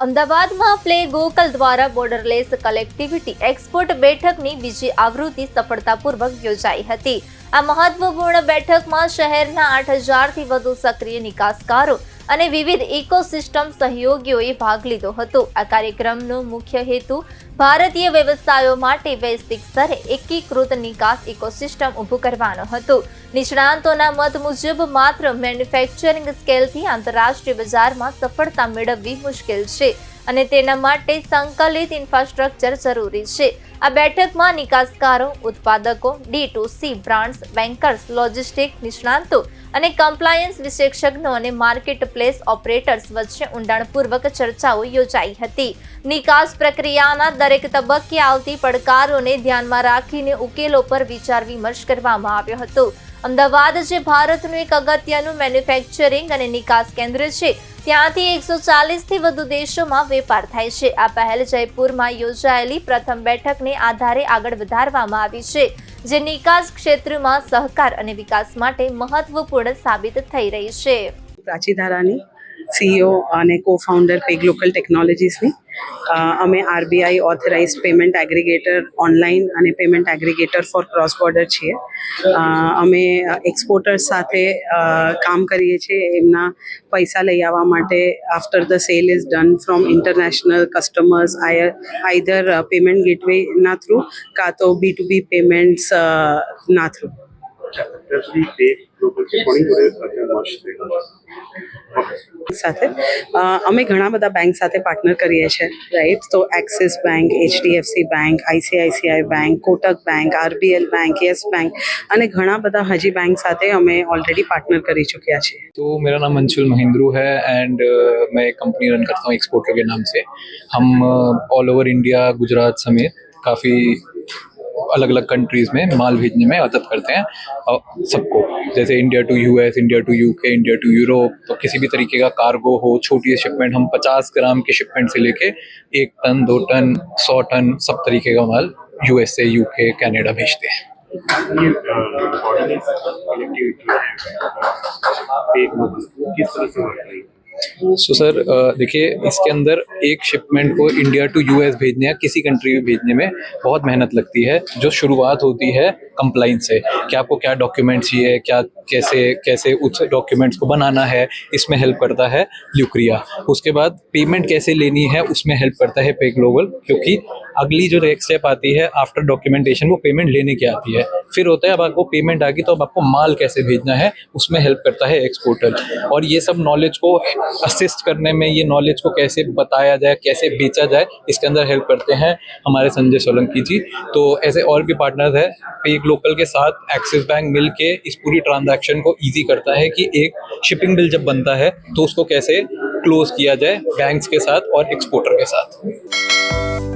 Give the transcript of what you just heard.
અમદાવાદમાં પ્લે ગોકલ દ્વારા borderless કલેક્ટિવિટી export બેઠકની બીજી આવૃત્તિ સફળતાપૂર્વક યોજાઈ હતી। આ મહત્વપૂર્ણ બેઠકમાં શહેરના 8000થી વધુ સક્રિય નિકાસકારો અને વિવિધ ઇકોસિસ્ટમ સહયોગીઓએ ભાગ લીધો હતો। આ કાર્યક્રમનો મુખ્ય હેતુ ભારતીય વ્યવસાયો માટે વૈશ્વિક સ્તરે એકીકૃત નિકાસ ઇકોસિસ્ટમ ઊભું કરવાનો હતો। નિષ્ણાંતોના મત મુજબ માત્ર મેન્યુફેક્ચરિંગ સ્કેલથી આંતરરાષ્ટ્રીય બજારમાં સફળતા મેળવવી મુશ્કેલ છે અને તેના માટે સંકલિત ઇન્ફ્રાસ્ટ્રક્ચર જરૂરી છે। આ બેઠકમાં નિકાસકારો, ઉત્પાદકો, D2C બ્રાન્ડ્સ, બેન્કર્સ, લોજિસ્ટિક નિષ્ણાંતો અને કમ્પ્લાયન્સ વિશેષજ્ઞો અને માર્કેટ પ્લેસ ઓપરેટર્સ વચ્ચે ઊંડાણપૂર્વક ચર્ચાઓ યોજાઈ હતી। નિકાસ પ્રક્રિયાના દરેક તબક્કે આવતી પડકારોને ધ્યાનમાં રાખીને ઉકેલો પર વિચાર વિમર્શ કરવામાં આવ્યો હતો। અમદાવાદ જે ભારતનું એક અગત્યનું મેન્યુફેક્ચરિંગ અને નિકાસ કેન્દ્ર છે, ત્યાંથી 140થી વધુ દેશોમાં વેપાર થાય છે। આ પહેલ જયપુરમાં યોજાયેલી પ્રથમ બેઠકને આધારે આગળ વધારવામાં આવી છે, જે નિકાસ ક્ષેત્રમાં સહકાર અને વિકાસ માટે મહત્વપૂર્ણ સાબિત થઈ રહી છે। પ્રાચી ધારાની CEO અને co-founder પેગ લોકલ ટેકનોલોજીસની અમે RBI authorised payment aggregator online અને payment aggregator for cross border છીએ। અમે એક્સપોર્ટર્સ સાથે કામ કરીએ છીએ એમના પૈસા લઈ આવવા માટે after the sale is done from international customers either payment ગેટવેના થ્રુ કાં તો B2B પેમેન્ટ્સ ના થ્રુ। સાથે અમે ઘણા બધા બેંક સાથે પાર્ટનર કરીએ છીએ, રાઈટ। તો axis bank, HDFC bank, ICICI bank, Kotak bank, RBL bank, yes bank અને ઘણા બધા હજી બેંક સાથે અમે ઓલરેडी पार्टनर कर चुके हैं। तो मेरा नाम अंशुल महिंद्रू है एंड मैं एक कंपनी रन करता हूँ एक्सपोर्टर के नाम से। हम ऑल ओवर इंडिया, गुजरात समेत काफ़ी अलग अलग कंट्रीज़ में माल भेजने में मदद करते हैं सबको, जैसे India to US, India to UK, India to Europe. तो किसी भी तरीके का कार्गो हो, छोटी शिपमेंट, हम 50 ग्राम के शिपमेंट से लेके 1 टन, 2 टन, 100 टन सब तरीके का माल USA, UK, कनाडा भेजते हैं। सो सर देखिए, इसके अंदर एक शिपमेंट को इंडिया टू US भेजने या किसी कंट्री में भेजने में बहुत मेहनत लगती है। जो शुरुआत होती है कंप्लाइंस से, कि आपको क्या डॉक्यूमेंट चाहिए, क्या कैसे उस डॉक्यूमेंट्स को बनाना है, इसमें हेल्प करता है ल्यूक्रिया। उसके बाद पेमेंट कैसे लेनी है उसमें हेल्प करता है पे ग्लोबल, क्योंकि अगली जो नेक्स्ट स्टेप आती है आफ्टर डॉक्यूमेंटेशन वो पेमेंट लेने की आती है। फिर होता है अब आपको पेमेंट आ गई तो अब आपको माल कैसे भेजना है उसमें हेल्प करता है एक्सपोर्टर। और ये सब नॉलेज को असिस्ट करने में, ये नॉलेज को कैसे बताया जाए, कैसे बेचा जाए, इसके अंदर हेल्प करते हैं हमारे संजय सोलंकी जी। तो ऐसे और भी पार्टनर्स हैं। पे ग्लोबल के साथ एक्सिस बैंक मिल के इस पूरी ट्रांजैक्शन को ईजी करता है कि एक शिपिंग बिल जब बनता है तो उसको कैसे क्लोज किया जाए बैंक्स के साथ और एक्सपोर्टर के साथ।